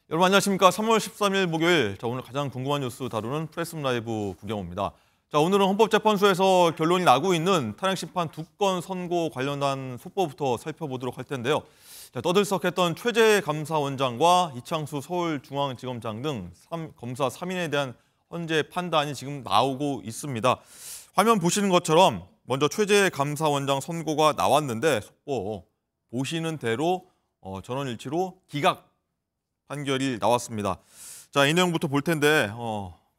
여러분 안녕하십니까. 3월 13일 목요일. 오늘 가장 궁금한 뉴스 다루는 프레스 라이브 구경호입니다. 오늘은 헌법재판소에서 결론이 나고 있는 탄핵심판 2건 선고 관련한 속보부터 살펴보도록 할 텐데요. 떠들썩했던 최재 감사원장과 이창수 서울중앙지검장 등 검사 3인에 대한 헌재 판단이 지금 나오고 있습니다. 화면 보시는 것처럼 먼저 최재 감사원장 선고가 나왔는데 속보 보시는 대로 전원일치로 기각 판결이 나왔습니다. 자, 이 내용부터 볼 텐데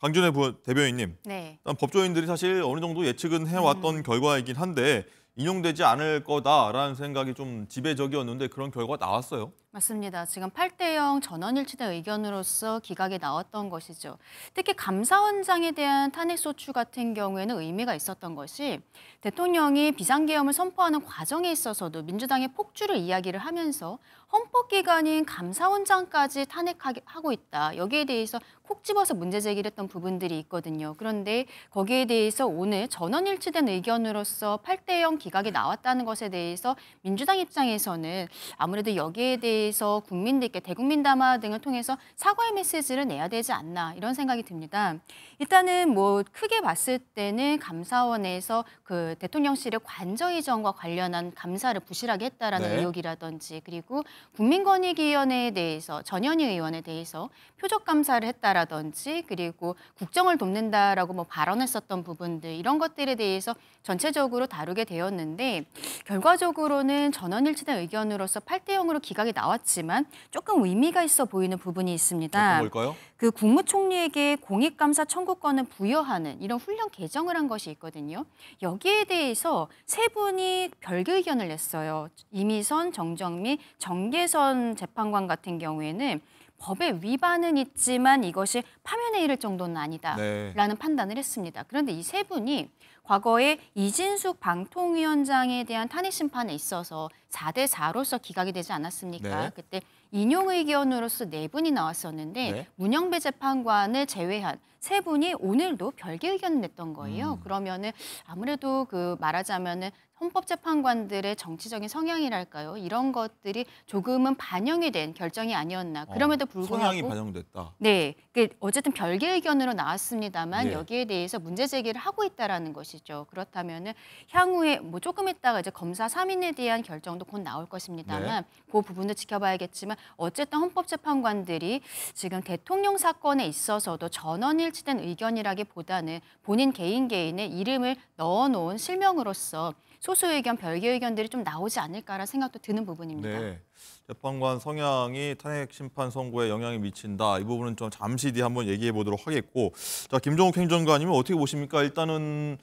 강준혜 대변인님, 네. 일단 법조인들이 사실 어느 정도 예측은 해왔던 결과이긴 한데 인용되지 않을 거다라는 생각이 좀 지배적이었는데 그런 결과가 나왔어요. 맞습니다. 지금 8대0 전원일치된 의견으로서 기각이 나왔던 것이죠. 특히 감사원장에 대한 탄핵소추 같은 경우에는 의미가 있었던 것이 대통령이 비상계엄을 선포하는 과정에 있어서도 민주당의 폭주를 이야기를 하면서 헌법기관인 감사원장까지 탄핵하고 있다. 여기에 대해서 콕 집어서 문제 제기를 했던 부분들이 있거든요. 그런데 거기에 대해서 오늘 전원일치된 의견으로서 8대0 기각이 나왔다는 것에 대해서 민주당 입장에서는 아무래도 여기에 대해서 국민들께 대국민담화 등을 통해서 사과의 메시지를 내야 되지 않나 이런 생각이 듭니다. 일단은 뭐 크게 봤을 때는 감사원에서 그 대통령실의 관저 이전과 관련한 감사를 부실하게 했다라는 네. 의혹이라든지 그리고 국민권익위원회에 대해서 전현희 의원에 대해서 표적 감사를 했다라든지 그리고 국정을 돕는다라고 뭐 발언했었던 부분들 이런 것들에 대해서 전체적으로 다루게 되었는데 결과적으로는 전원일치된 의견으로서 8대0으로 기각이 나왔지만 조금 의미가 있어 보이는 부분이 있습니다. 어떤 걸까요? 그 국무총리에게 공익감사 청구권을 부여하는 이런 훈령 개정을 한 것이 있거든요. 여기에 대해서 세 분이 별개 의견을 냈어요. 이미선, 정정미, 정계선 재판관 같은 경우에는 법의 위반은 있지만 이것이 파면에 이를 정도는 아니다라는 판단을 했습니다. 그런데 이 세 분이 과거에 이진숙 방통위원장에 대한 탄핵 심판에 있어서 4대4로서 기각이 되지 않았습니까? 네. 그때 인용 의견으로서 4분이 나왔었는데 네. 문영배 재판관을 제외한 3분이 오늘도 별개 의견을 냈던 거예요. 그러면은 아무래도 그 말하자면은 헌법재판관들의 정치적인 성향이랄까요? 이런 것들이 조금은 반영이 된 결정이 아니었나. 그럼에도 불구하고 성향이 반영됐다. 네, 어쨌든 별개 의견으로 나왔습니다만 예. 여기에 대해서 문제 제기를 하고 있다라는 것이죠. 그렇다면은 향후에 뭐 조금 있다가 이제 검사 3인에 대한 결정도 곧 나올 것입니다만 그 부분도 지켜봐야겠지만 어쨌든 헌법재판관들이 지금 대통령 사건에 있어서도 전원일치된 의견이라기보다는 본인 개인의 이름을 넣어놓은 실명으로서 소수 의견, 별개 의견들이 좀 나오지 않을까라는 생각도 드는 부분입니다. 네. 재판관 성향이 탄핵 심판 선고에 영향이 미친다. 이 부분은 좀 잠시 뒤에 한번 얘기해 보도록 하겠고, 자, 김종욱 행정관님은 어떻게 보십니까? 일단은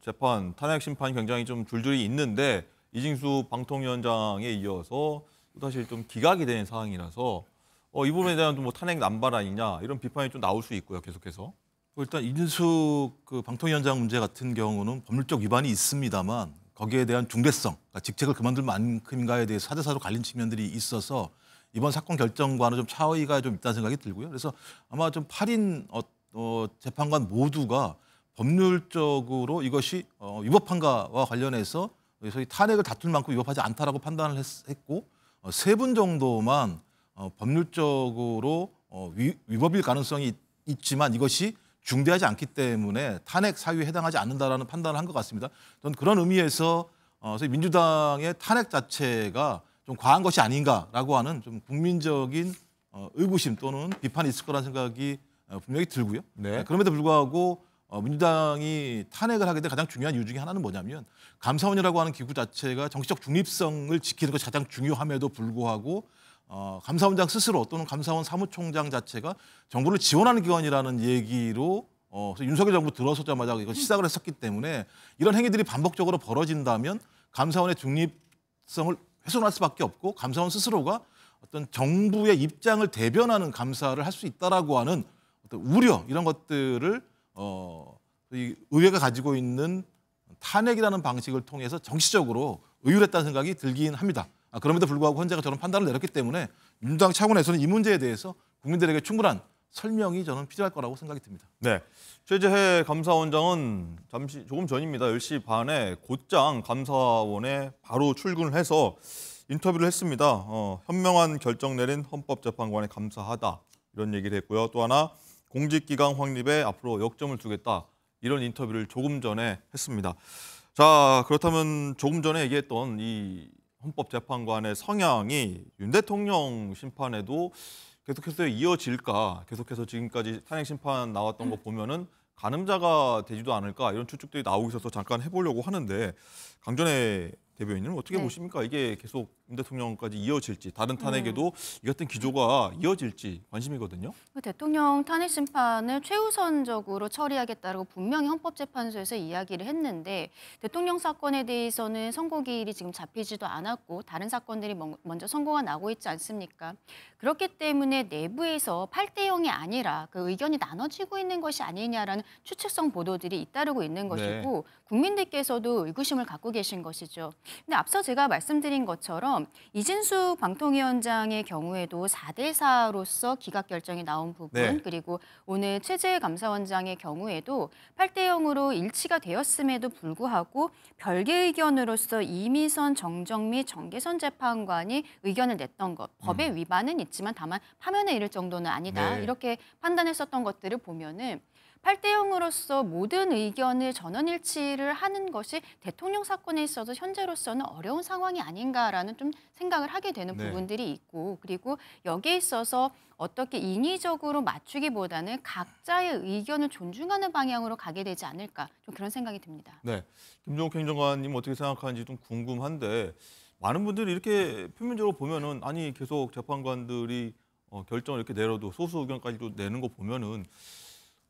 재판 탄핵 심판이 굉장히 좀 줄줄이 있는데 이진수 방통위원장에 이어서 사실 좀 기각이 된 상황이라서 이 부분에 대한 뭐 탄핵 남발 아니냐 이런 비판이 좀 나올 수 있고요. 계속해서. 일단 이진숙 그 방통위원장 문제 같은 경우는 법률적 위반이 있습니다만 거기에 대한 중대성, 그러니까 직책을 그만둘 만큼인가에 대해서 4대4로 갈린 측면들이 있어서 이번 사건 결정과는 좀 차이가 좀 있다는 생각이 들고요. 그래서 아마 좀 8인 재판관 모두가 법률적으로 이것이 위법한가와 관련해서 소위 탄핵을 다툴 만큼 위법하지 않다라고 판단을 했고 3분 정도만 법률적으로 위법일 가능성이 있지만 이것이 중대하지 않기 때문에 탄핵 사유에 해당하지 않는다라는 판단을 한 것 같습니다. 저는 그런 의미에서 민주당의 탄핵 자체가 좀 과한 것이 아닌가라고 하는 좀 국민적인 의구심 또는 비판이 있을 거라는 생각이 분명히 들고요. 네. 그럼에도 불구하고 민주당이 탄핵을 하게 된 가장 중요한 이유 중에 하나는 뭐냐면 감사원이라고 하는 기구 자체가 정치적 중립성을 지키는 것이 가장 중요함에도 불구하고 감사원장 스스로 또는 감사원 사무총장 자체가 정부를 지원하는 기관이라는 얘기로 윤석열 정부 들어서자마자 이걸 시작을 했었기 때문에 이런 행위들이 반복적으로 벌어진다면 감사원의 중립성을 훼손할 수밖에 없고 감사원 스스로가 어떤 정부의 입장을 대변하는 감사를 할 수 있다라고 하는 어떤 우려 이런 것들을 이 의회가 가지고 있는 탄핵이라는 방식을 통해서 정치적으로 의율했다는 생각이 들긴 합니다. 그럼에도 불구하고 헌재가 저런 판단을 내렸기 때문에 민주당 차원에서는 이 문제에 대해서 국민들에게 충분한 설명이 저는 필요할 거라고 생각이 듭니다. 네. 최재해 감사원장은 조금 전입니다. 10시 반에 곧장 감사원에 바로 출근을 해서 인터뷰를 했습니다. 현명한 결정 내린 헌법재판관에 감사하다 이런 얘기를 했고요. 또 하나 공직기강 확립에 앞으로 역점을 두겠다 이런 인터뷰를 조금 전에 했습니다. 자, 그렇다면 조금 전에 얘기했던 이 헌법재판관의 성향이 윤 대통령 심판에도 계속해서 이어질까? 계속해서 지금까지 탄핵 심판 나왔던 거 보면은 가늠자가 되지도 않을까 이런 추측들이 나오고 있어서 잠깐 해보려고 하는데 강전의 대변인은 어떻게 네. 보십니까? 이게 계속 윤 대통령까지 이어질지 다른 탄핵에도 이 같은 기조가 이어질지 관심이거든요. 대통령 탄핵 심판을 최우선적으로 처리하겠다고 분명히 헌법재판소에서 이야기를 했는데 대통령 사건에 대해서는 선고기일이 지금 잡히지도 않았고 다른 사건들이 먼저 선고가 나고 있지 않습니까? 그렇기 때문에 내부에서 8대 0이 아니라 그 의견이 나눠지고 있는 것이 아니냐라는 추측성 보도들이 잇따르고 있는 것이고 국민들께서도 의구심을 갖고 계신 것이죠. 근데 앞서 제가 말씀드린 것처럼 이진숙 방통위원장의 경우에도 4대 4로서 기각 결정이 나온 부분 네. 그리고 오늘 최재 감사원장의 경우에도 8대 0으로 일치가 되었음에도 불구하고 별개 의견으로서 이미선, 정정미, 정계선 재판관이 의견을 냈던 것. 법의 위반은 있지만 다만 파면에 이를 정도는 아니다. 네. 이렇게 판단했었던 것들을 보면은 8대 0으로서 모든 의견을 전원일치를 하는 것이 대통령 사건에 있어서 현재로서는 어려운 상황이 아닌가라는 좀 생각을 하게 되는 네. 부분들이 있고 그리고 여기에 있어서 어떻게 인위적으로 맞추기보다는 각자의 의견을 존중하는 방향으로 가게 되지 않을까 좀 그런 생각이 듭니다. 네, 김종욱 행정관님 어떻게 생각하는지 좀 궁금한데 많은 분들이 이렇게 표면적으로 보면은 아니 계속 재판관들이 결정을 이렇게 내려도 소수 의견까지도 내는 거 보면은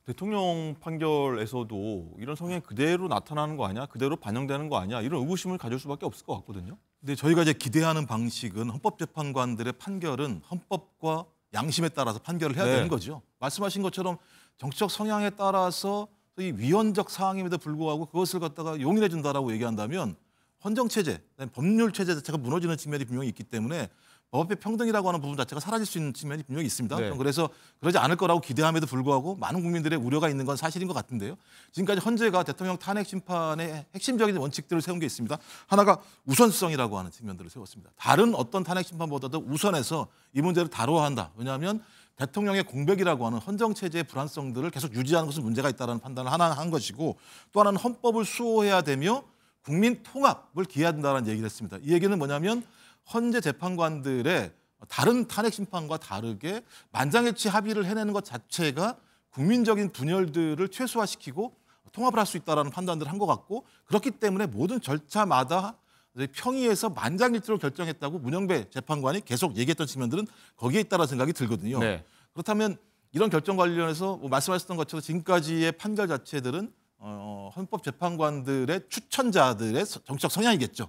대통령 판결에서도 이런 성향이 그대로 나타나는 거 아니야? 그대로 반영되는 거 아니야? 이런 의구심을 가질 수밖에 없을 것 같거든요. 근데 저희가 이제 기대하는 방식은 헌법재판관들의 판결은 헌법과 양심에 따라서 판결을 해야 네. 되는 거죠. 말씀하신 것처럼 정치적 성향에 따라서 이 위헌적 사항임에도 불구하고 그것을 갖다가 용인해 준다라고 얘기한다면 헌정체제, 법률체제 자체가 무너지는 측면이 분명히 있기 때문에 법의 평등이라고 하는 부분 자체가 사라질 수 있는 측면이 분명히 있습니다. 네. 그래서 그러지 않을 거라고 기대함에도 불구하고 많은 국민들의 우려가 있는 건 사실인 것 같은데요. 지금까지 헌재가 대통령 탄핵 심판의 핵심적인 원칙들을 세운 게 있습니다. 하나가 우선성이라고 하는 측면들을 세웠습니다. 다른 어떤 탄핵 심판보다도 우선해서 이 문제를 다뤄야 한다. 왜냐하면 대통령의 공백이라고 하는 헌정체제의 불안성들을 계속 유지하는 것은 문제가 있다는 판단을 하나 한 것이고 또 하나는 헌법을 수호해야 되며 국민 통합을 기해야 된다는 얘기를 했습니다. 이 얘기는 뭐냐면 헌재 재판관들의 다른 탄핵 심판과 다르게 만장일치 합의를 해내는 것 자체가 국민적인 분열들을 최소화시키고 통합을 할 수 있다는 판단들을 한 것 같고 그렇기 때문에 모든 절차마다 평의에서 만장일치로 결정했다고 문영배 재판관이 계속 얘기했던 측면들은 거기에 있다는 생각이 들거든요. 네. 그렇다면 이런 결정 관련해서 말씀하셨던 것처럼 지금까지의 판결 자체들은 헌법재판관들의 추천자들의 정치적 성향이겠죠.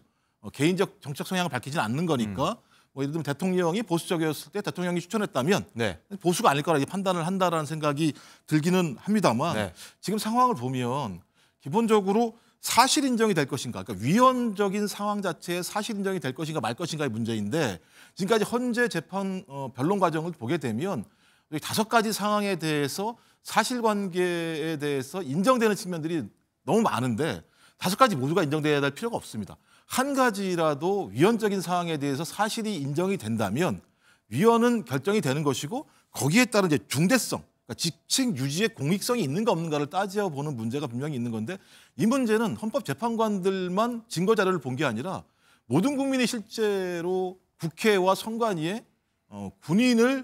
개인적 정치적 성향을 밝히지는 않는 거니까 예를 들면 대통령이 보수적이었을 때 대통령이 추천했다면 네. 보수가 아닐 거라 판단을 한다라는 생각이 들기는 합니다만 네. 지금 상황을 보면 기본적으로 사실 인정이 될 것인가, 그러니까 위헌적인 상황 자체에 사실 인정이 될 것인가 말 것인가의 문제인데 지금까지 헌재 재판 변론 과정을 보게 되면 5가지 상황에 대해서 사실관계에 대해서 인정되는 측면들이 너무 많은데 5가지 모두가 인정돼야 될 필요가 없습니다. 한 가지라도 위헌적인 사항에 대해서 사실이 인정이 된다면 위헌은 결정이 되는 것이고 거기에 따른 이제 중대성, 그러니까 직책 유지의 공익성이 있는가 없는가를 따져보는 문제가 분명히 있는 건데 이 문제는 헌법재판관들만 증거 자료를 본 게 아니라 모든 국민이 실제로 국회와 선관위에 군인이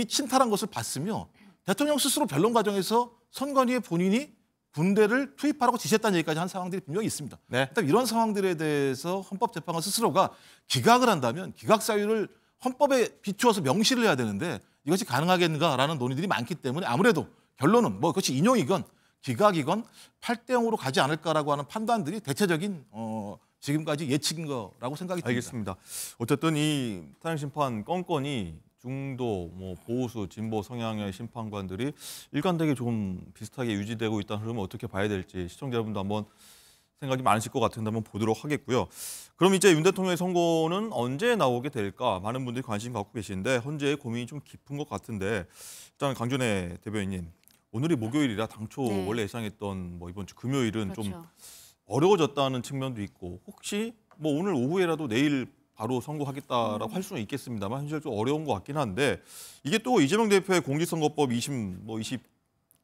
침탈한 것을 봤으며 대통령 스스로 변론 과정에서 선관위의 본인이 군대를 투입하라고 지시했다는 얘기까지 한 상황들이 분명히 있습니다. 네. 일단 이런 상황들에 대해서 헌법재판관 스스로가 기각을 한다면 기각 사유를 헌법에 비추어서 명시를 해야 되는데 이것이 가능하겠는가라는 논의들이 많기 때문에 아무래도 결론은 그것이 인용이건 기각이건 8대 0으로 가지 않을까라고 하는 판단들이 대체적인 지금까지 예측인 거라고 생각이 듭니다. 알겠습니다. 어쨌든 이 탄핵 심판 건건이 중도, 보수, 진보 성향의 심판관들이 일관되게 좀 비슷하게 유지되고 있다는 흐름을 어떻게 봐야 될지 시청자 여러분도 한번 생각이 많으실 것 같은데 한번 보도록 하겠고요. 그럼 이제 윤 대통령의 선고는 언제 나오게 될까? 많은 분들이 관심 갖고 계신데 헌재의 고민이 좀 깊은 것 같은데 일단 강준혜 대변인님, 오늘이 목요일이라 당초 네. 원래 예상했던 이번 주 금요일은 그렇죠. 좀 어려워졌다는 측면도 있고 혹시 오늘 오후에라도 내일 바로 선고하겠다라고 할 수는 있겠습니다만 현실적으로 어려운 것 같긴 한데 이게 또 이재명 대표의 공직선거법 24일인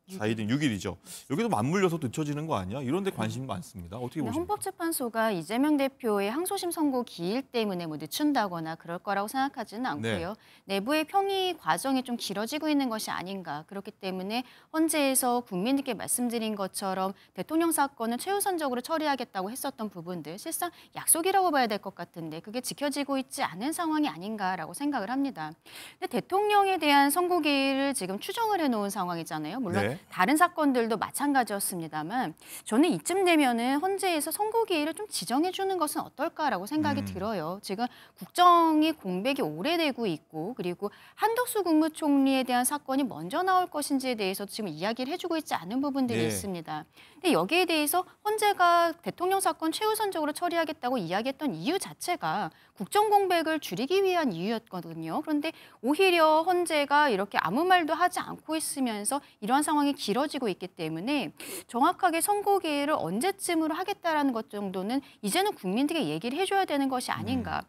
6일이죠. 여기도 맞물려서 늦춰지는 거 아니야? 이런 데 관심이 많습니다. 어떻게 보십니까? 헌법재판소가 이재명 대표의 항소심 선고 기일 때문에 뭐 늦춘다거나 그럴 거라고 생각하지는 않고요. 내부의 평의 과정이 좀 길어지고 있는 것이 아닌가. 그렇기 때문에 헌재에서 국민들께 말씀드린 것처럼 대통령 사건은 최우선적으로 처리하겠다고 했었던 부분들 실상 약속이라고 봐야 될 것 같은데 그게 지켜지고 있지 않은 상황이 아닌가라고 생각을 합니다. 근데 대통령에 대한 선고 기일을 지금 추정을 해놓은 상황이잖아요. 물론 다른 사건들도 마찬가지였습니다만 저는 이쯤 되면은 헌재에서 선고 기일을 좀 지정해 주는 것은 어떨까라고 생각이 들어요. 지금 국정이 공백이 오래되고 있고 그리고 한덕수 국무총리에 대한 사건이 먼저 나올 것인지에 대해서 지금 이야기를 해주고 있지 않은 부분들이 있습니다. 근데 여기에 대해서 헌재가 대통령 사건 최우선적으로 처리하겠다고 이야기했던 이유 자체가 국정 공백을 줄이기 위한 이유였거든요. 그런데 오히려 헌재가 이렇게 아무 말도 하지 않고 있으면서 이러한 상황이 길어지고 있기 때문에 정확하게 선고 기일을 언제쯤으로 하겠다라는 것 정도는 이제는 국민들에게 얘기를 해줘야 되는 것이 아닌가.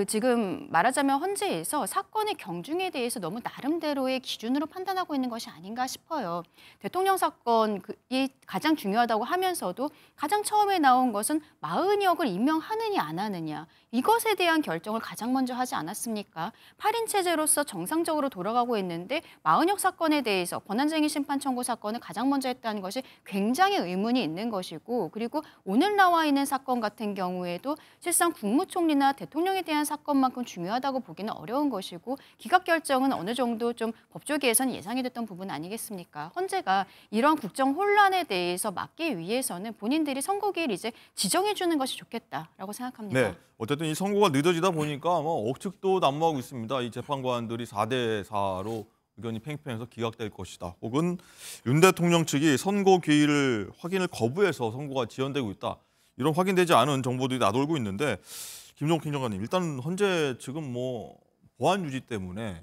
지금 말하자면 헌재에서 사건의 경중에 대해서 너무 나름대로의 기준으로 판단하고 있는 것이 아닌가 싶어요. 대통령 사건이 가장 중요하다고 하면서도 가장 처음에 나온 것은 마은혁을 임명하느냐 안 하느냐. 이것에 대한 결정을 가장 먼저 하지 않았습니까? 8인 체제로서 정상적으로 돌아가고 있는데 마은혁 사건에 대해서 권한쟁의 심판 청구 사건을 가장 먼저 했다는 것이 굉장히 의문이 있는 것이고 그리고 오늘 나와 있는 사건 같은 경우에도 실상 국무총리나 대통령에 대한 사건만큼 중요하다고 보기는 어려운 것이고 기각 결정은 어느 정도 좀 법조계에서는 예상이 됐던 부분 아니겠습니까? 헌재가 이런 국정 혼란에 대해서 막기 위해서는 본인들이 선고기를 이제 지정해 주는 것이 좋겠다라고 생각합니다. 네. 어쨌든 이 선고가 늦어지다 보니까 억측도 난무하고 있습니다. 이 재판관들이 4대 4로 의견이 팽팽해서 기각될 것이다. 혹은 윤 대통령 측이 선고 기일을 확인을 거부해서 선고가 지연되고 있다. 이런 확인되지 않은 정보들이 나돌고 있는데 김종필 평론가님, 일단 헌재 지금 보안 유지 때문에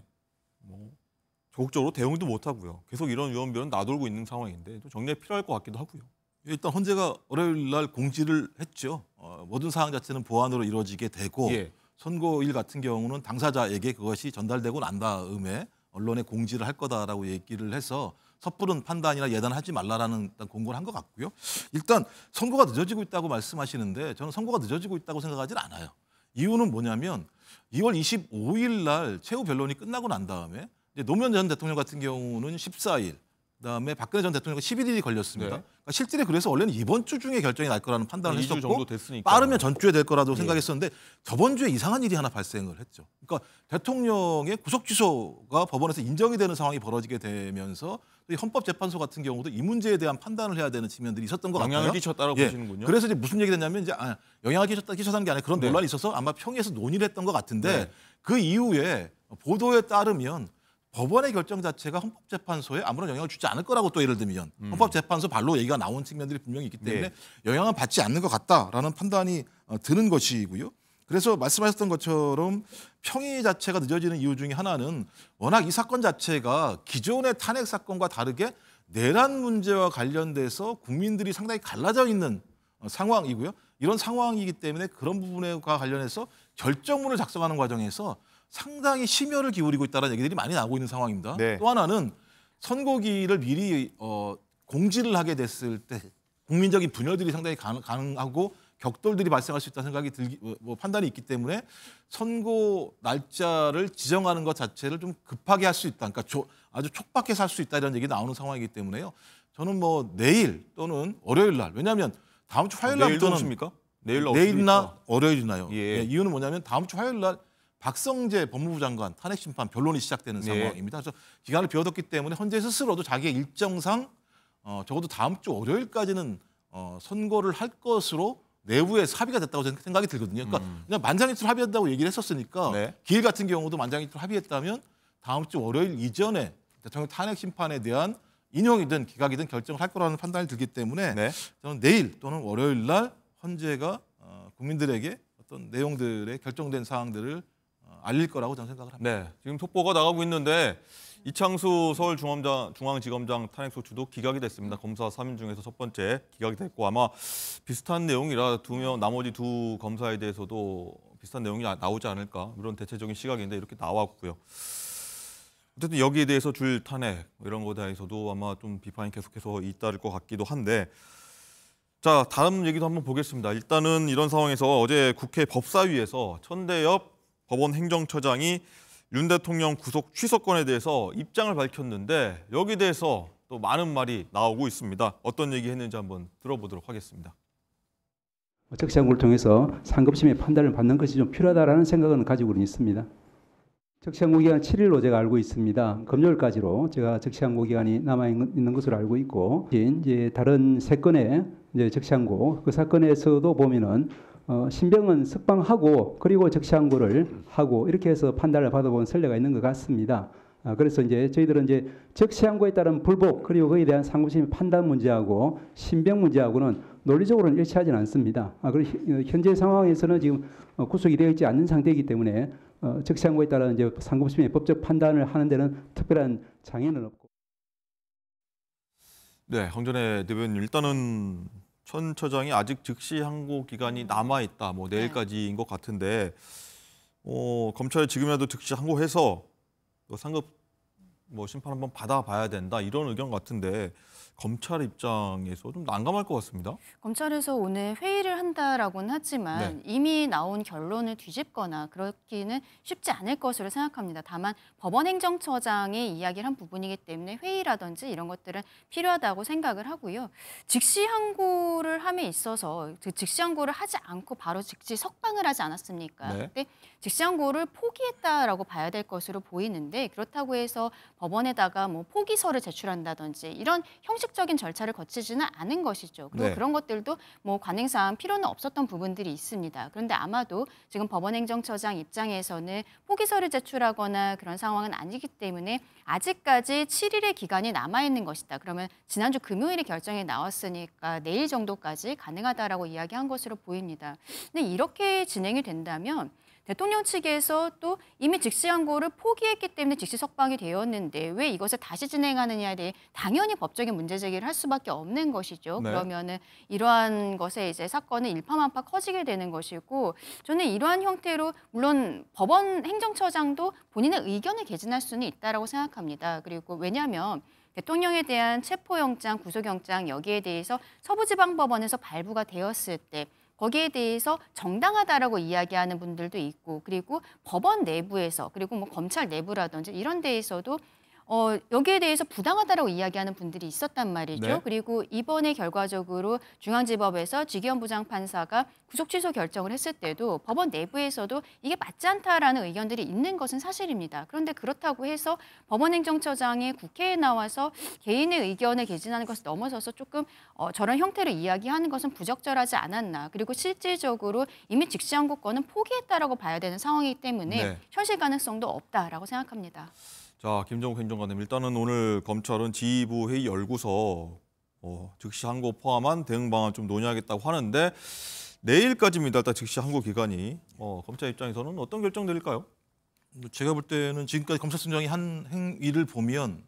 적극적으로 대응도 못 하고요. 계속 이런 위험변은 나돌고 있는 상황인데 또 정리가 필요할 것 같기도 하고요. 일단 헌재가 월요일 날 공지를 했죠. 모든 사항 자체는 보안으로 이루어지게 되고 선고일 같은 경우는 당사자에게 그것이 전달되고 난 다음에 언론에 공지를 할 거다라고 얘기를 해서 섣부른 판단이나 예단하지 말라라는 공고를 한 것 같고요. 일단 선고가 늦어지고 있다고 말씀하시는데 저는 선고가 늦어지고 있다고 생각하진 않아요. 이유는 뭐냐면 2월 25일 날 최후 변론이 끝나고 난 다음에 이제 노무현 전 대통령 같은 경우는 14일, 그다음에 박근혜 전 대통령은 11일이 걸렸습니다. 그러니까 실질에 그래서 원래는 이번 주 중에 결정이 날 거라는 판단을 2주 했었고 정도 됐으니까. 빠르면 전주에 될 거라고 생각했었는데 저번 주에 이상한 일이 하나 발생을 했죠. 그러니까 대통령의 구속 취소가 법원에서 인정이 되는 상황이 벌어지게 되면서 헌법재판소 같은 경우도 이 문제에 대한 판단을 해야 되는 측면들이 있었던 것 같아요. 영향을 끼쳤다고 보시는군요. 그래서 이제 무슨 얘기 됐냐면 이제 영향을 끼쳤다는 게 아니라 그런 논란이 있어서 아마 평의에서 논의를 했던 것 같은데 그 이후에 보도에 따르면 법원의 결정 자체가 헌법재판소에 아무런 영향을 주지 않을 거라고 또 예를 들면 헌법재판소 발로 얘기가 나온 측면들이 분명히 있기 때문에 영향은 받지 않는 것 같다라는 판단이 드는 것이고요. 그래서 말씀하셨던 것처럼 평의 자체가 늦어지는 이유 중에 하나는 워낙 이 사건 자체가 기존의 탄핵 사건과 다르게 내란 문제와 관련돼서 국민들이 상당히 갈라져 있는 상황이고요. 이런 상황이기 때문에 그런 부분과 관련해서 결정문을 작성하는 과정에서 상당히 심혈을 기울이고 있다는 얘기들이 많이 나오고 있는 상황입니다. 또 하나는 선고기를 미리 공지를 하게 됐을 때 국민적인 분열들이 상당히 가능하고 격돌들이 발생할 수 있다는 생각이 판단이 있기 때문에 선고 날짜를 지정하는 것 자체를 좀 급하게 할 수 있다. 그러니까 아주 촉박해서 할 수 있다 이런 얘기 나오는 상황이기 때문에요. 저는 내일 또는 월요일 날, 왜냐하면 다음 주 화요일 날부터는 오십니까? 내일이나 월요일이나요. 이유는 뭐냐면 다음 주 화요일 날 박성재 법무부 장관 탄핵 심판 변론이 시작되는 상황입니다. 그래서 기간을 비워뒀기 때문에 헌재 스스로도 자기의 일정상 적어도 다음 주 월요일까지는 선고를 할 것으로 내부에 합의가 됐다고 생각이 들거든요. 그러니까 그냥 만장일치로 합의한다고 얘기를 했었으니까 기일 같은 경우도 만장일치로 합의했다면 다음 주 월요일 이전에 대통령 탄핵 심판에 대한 인용이든 기각이든 결정을 할 거라는 판단이 들기 때문에 저는 내일 또는 월요일 날 헌재가 국민들에게 어떤 내용들의 결정된 사항들을 알릴 거라고 저는 생각을 합니다. 지금 속보가 나가고 있는데 이창수 서울중앙지검장 탄핵소추도 기각이 됐습니다. 검사 3인 중에서 첫 번째 기각이 됐고 아마 비슷한 내용이라 나머지 두 검사에 대해서도 비슷한 내용이 나오지 않을까 이런 대체적인 시각인데 이렇게 나왔고요. 어쨌든 여기에 대해서 줄 탄핵 이런 거에 대해서도 아마 좀 비판이 계속해서 잇따를 것 같기도 한데 자 다음 얘기도 한번 보겠습니다. 일단은 이런 상황에서 어제 국회 법사위에서 천대엽 법원 행정처장이 윤 대통령 구속 취소권에 대해서 입장을 밝혔는데 여기에 대해서 또 많은 말이 나오고 있습니다. 어떤 얘기 했는지 한번 들어보도록 하겠습니다. 적시항고를 통해서 상급심의 판단을 받는 것이 좀 필요하다라는 생각은 가지고는 있습니다. 적시항고 기간 7일로 제가 알고 있습니다. 금요일까지로 제가 적시항고 기간이 남아 있는 것으로 알고 있고, 이제 다른 3건의 이제 적시항고 그 사건에서도 보면은 신병은 석방하고 그리고 적시항고를 하고 이렇게 해서 판단을 받아본 선례가 있는 것 같습니다. 그래서 이제 저희들은 이제 적시항고에 따른 불복 그리고 거기에 대한 상급심 판단 문제하고 신병 문제하고는 논리적으로는 일치하지는 않습니다. 그리고 현재 상황에서는 지금 구속이 되어 있지 않는 상태이기 때문에 적시항고에 따른 이제 상급심의 법적 판단을 하는 데는 특별한 장애는 없고. 네, 황전의 대변인 일단은 천 처장이 아직 즉시항고 기간이 남아 있다. 뭐 내일까지인 것 같은데 검찰이 지금이라도 즉시항고해서 상급 심판 한번 받아봐야 된다 이런 의견 같은데 검찰 입장에서 좀 난감할 것 같습니다. 검찰에서 오늘 회의를 한다라고는 하지만 이미 나온 결론을 뒤집거나 그렇기는 쉽지 않을 것으로 생각합니다. 다만 법원 행정처장이 이야기를 한 부분이기 때문에 회의라든지 이런 것들은 필요하다고 생각을 하고요. 즉시항고를 함에 있어서 그 즉시항고를 하지 않고 바로 즉시 석방을 하지 않았습니까? 네. 근데 즉시항고를 포기했다라고 봐야 될 것으로 보이는데 그렇다고 해서 법원에다가 뭐 포기서를 제출한다든지 이런 형식적인 절차를 거치지는 않은 것이죠. 그리고 네. 그런 것들도 뭐 관행상 필요는 없었던 부분들이 있습니다. 그런데 아마도 지금 법원행정처장 입장에서는 포기서를 제출하거나 그런 상황은 아니기 때문에 아직까지 7일의 기간이 남아있는 것이다. 그러면 지난주 금요일에 결정이 나왔으니까 내일 정도까지 가능하다라고 이야기한 것으로 보입니다. 근데 이렇게 진행이 된다면 대통령 측에서 또 이미 즉시항고를 포기했기 때문에 즉시 석방이 되었는데 왜 이것을 다시 진행하느냐에 대해 당연히 법적인 문제 제기를 할 수밖에 없는 것이죠. 네. 그러면은 이러한 것에 이제 사건은 일파만파 커지게 되는 것이고 저는 이러한 형태로 물론 법원 행정처장도 본인의 의견을 개진할 수는 있다라고 생각합니다. 그리고 왜냐하면 대통령에 대한 체포영장, 구속영장 여기에 대해서 서부지방법원에서 발부가 되었을 때 거기에 대해서 정당하다라고 이야기하는 분들도 있고 그리고 법원 내부에서 그리고 뭐 검찰 내부라든지 이런 데에서도 여기에 대해서 부당하다라고 이야기하는 분들이 있었단 말이죠. 네. 그리고 이번에 결과적으로 중앙지법에서 지기현 부장판사가 구속 취소 결정을 했을 때도 법원 내부에서도 이게 맞지 않다라는 의견들이 있는 것은 사실입니다. 그런데 그렇다고 해서 법원행정처장이 국회에 나와서 개인의 의견을 개진하는 것을 넘어서서 조금 저런 형태로 이야기하는 것은 부적절하지 않았나. 그리고 실질적으로 이미 즉시항고권은 포기했다라고 봐야 되는 상황이기 때문에 네. 현실 가능성도 없다라고 생각합니다. 자, 김정욱 행정관님 일단은 오늘 검찰은 지휘부 회의 열고서 즉시항고 포함한 대응 방안 좀 논의하겠다고 하는데 내일까지입니다. 일단 즉시항고 기간이 검찰 입장에서는 어떤 결정 내릴까요? 제가 볼 때는 지금까지 검찰총장이 한 행위를 보면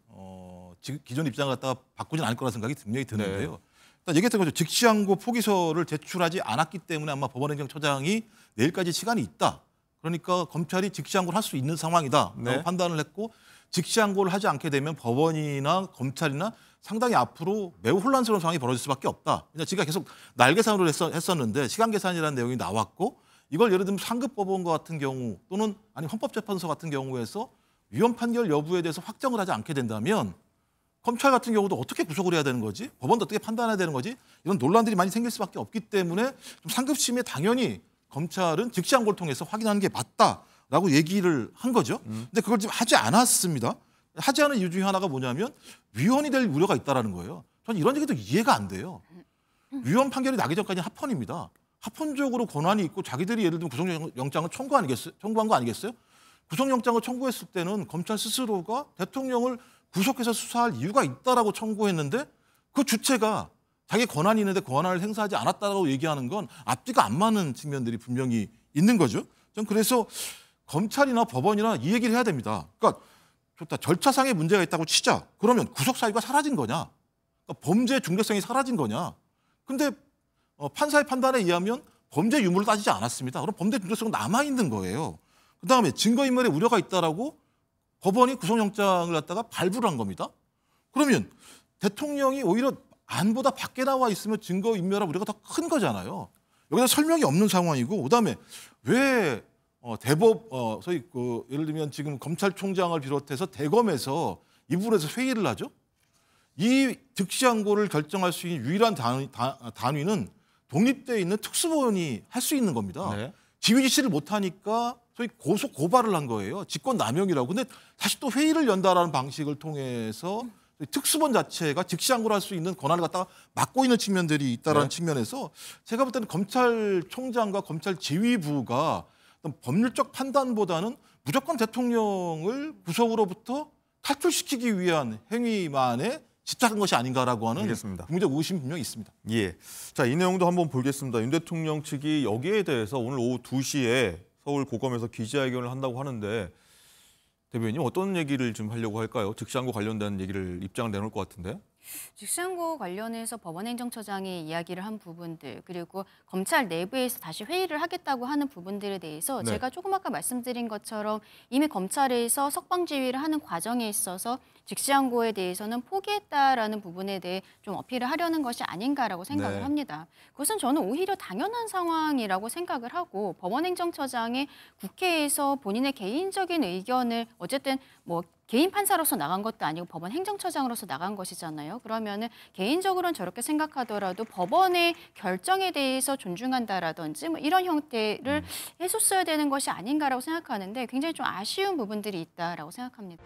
기존 입장 갖다가 바꾸진 않을 거라 생각이 분명히 드는데요. 네. 일단 얘기했던 거죠. 즉시항고 포기서를 제출하지 않았기 때문에 아마 법원행정처장이 내일까지 시간이 있다. 그러니까 검찰이 즉시항고를 할 수 있는 상황이다. 네. 라고 판단을 했고 즉시항고를 하지 않게 되면 법원이나 검찰이나 상당히 앞으로 매우 혼란스러운 상황이 벌어질 수밖에 없다. 지금 계속 날계산으로 했었는데 시간 계산이라는 내용이 나왔고 이걸 예를 들면 상급법원 같은 경우 또는 아니 헌법재판소 같은 경우에서 위헌 판결 여부에 대해서 확정을 하지 않게 된다면 검찰 같은 경우도 어떻게 구속을 해야 되는 거지? 법원도 어떻게 판단해야 되는 거지? 이런 논란들이 많이 생길 수밖에 없기 때문에 좀 상급심에 당연히 검찰은 즉시항고를 통해서 확인하는 게 맞다라고 얘기를 한 거죠. 근데 그걸 지금 하지 않았습니다. 하지 않은 이유 중에 하나가 뭐냐면 위헌이 될 우려가 있다라는 거예요. 저는 이런 얘기도 이해가 안 돼요. 위헌 판결이 나기 전까지는 합헌입니다. 합헌적으로 권한이 있고 자기들이 예를 들면 구속영장을 청구한 거 아니겠어요? 구속영장을 청구했을 때는 검찰 스스로가 대통령을 구속해서 수사할 이유가 있다라고 청구했는데 그 주체가 자기 권한이 있는데 권한을 행사하지 않았다고 얘기하는 건 앞뒤가 안 맞는 측면들이 분명히 있는 거죠. 전 그래서 검찰이나 법원이나 이 얘기를 해야 됩니다. 그러니까 좋다. 절차상의 문제가 있다고 치자. 그러면 구속 사유가 사라진 거냐? 그러니까 범죄 중대성이 사라진 거냐? 근데 판사의 판단에 의하면 범죄 유무를 따지지 않았습니다. 그럼 범죄 중대성은 남아 있는 거예요. 그다음에 증거인멸의 우려가 있다라고 법원이 구속영장을 갖다가 발부를 한 겁니다. 그러면 대통령이 오히려 안보다 밖에 나와 있으면 증거인멸할 우려가 더 큰 거잖아요. 여기서 설명이 없는 상황이고, 그다음에 왜 대법 소위 예를 들면 지금 검찰총장을 비롯해서 대검에서 이 부분에서 회의를 하죠. 이 득시항고를 결정할 수 있는 유일한 단위는 독립되어 있는 특수본이 할 수 있는 겁니다. 네. 지휘 지시를 못하니까 소위 고발을 한 거예요. 직권남용이라고. 근데 다시 또 회의를 연다라는 방식을 통해서 특수본 자체가 즉시항고를 할 수 있는 권한을 갖다가 막고 있는 측면들이 있다는 네. 측면에서 제가 볼 때는 검찰총장과 검찰 지휘부가 어떤 법률적 판단보다는 무조건 대통령을 구속으로부터 탈출시키기 위한 행위만에 집착한 것이 아닌가라고 하는 알겠습니다. 국민적 의심이 분명히 있습니다. 예. 자, 이 내용도 한번 보겠습니다. 윤 대통령 측이 여기에 대해서 오늘 오후 2시에 서울 고검에서 기자회견을 한다고 하는데 대변인님 어떤 얘기를 좀 하려고 할까요? 즉시항고 관련된 얘기를 입장을 내놓을 것 같은데. 즉시항고 관련해서 법원행정처장이 이야기를 한 부분들, 그리고 검찰 내부에서 다시 회의를 하겠다고 하는 부분들에 대해서 네. 제가 조금 아까 말씀드린 것처럼 이미 검찰에서 석방지휘를 하는 과정에 있어서 즉시항고에 대해서는 포기했다라는 부분에 대해 좀 어필을 하려는 것이 아닌가라고 생각을 네. 합니다. 그것은 저는 오히려 당연한 상황이라고 생각을 하고, 법원행정처장이 국회에서 본인의 개인적인 의견을 어쨌든 뭐 개인 판사로서 나간 것도 아니고 법원 행정처장으로서 나간 것이잖아요. 그러면은 개인적으로는 저렇게 생각하더라도 법원의 결정에 대해서 존중한다라든지 뭐 이런 형태를 해줬어야 되는 것이 아닌가라고 생각하는데 굉장히 좀 아쉬운 부분들이 있다라고 생각합니다.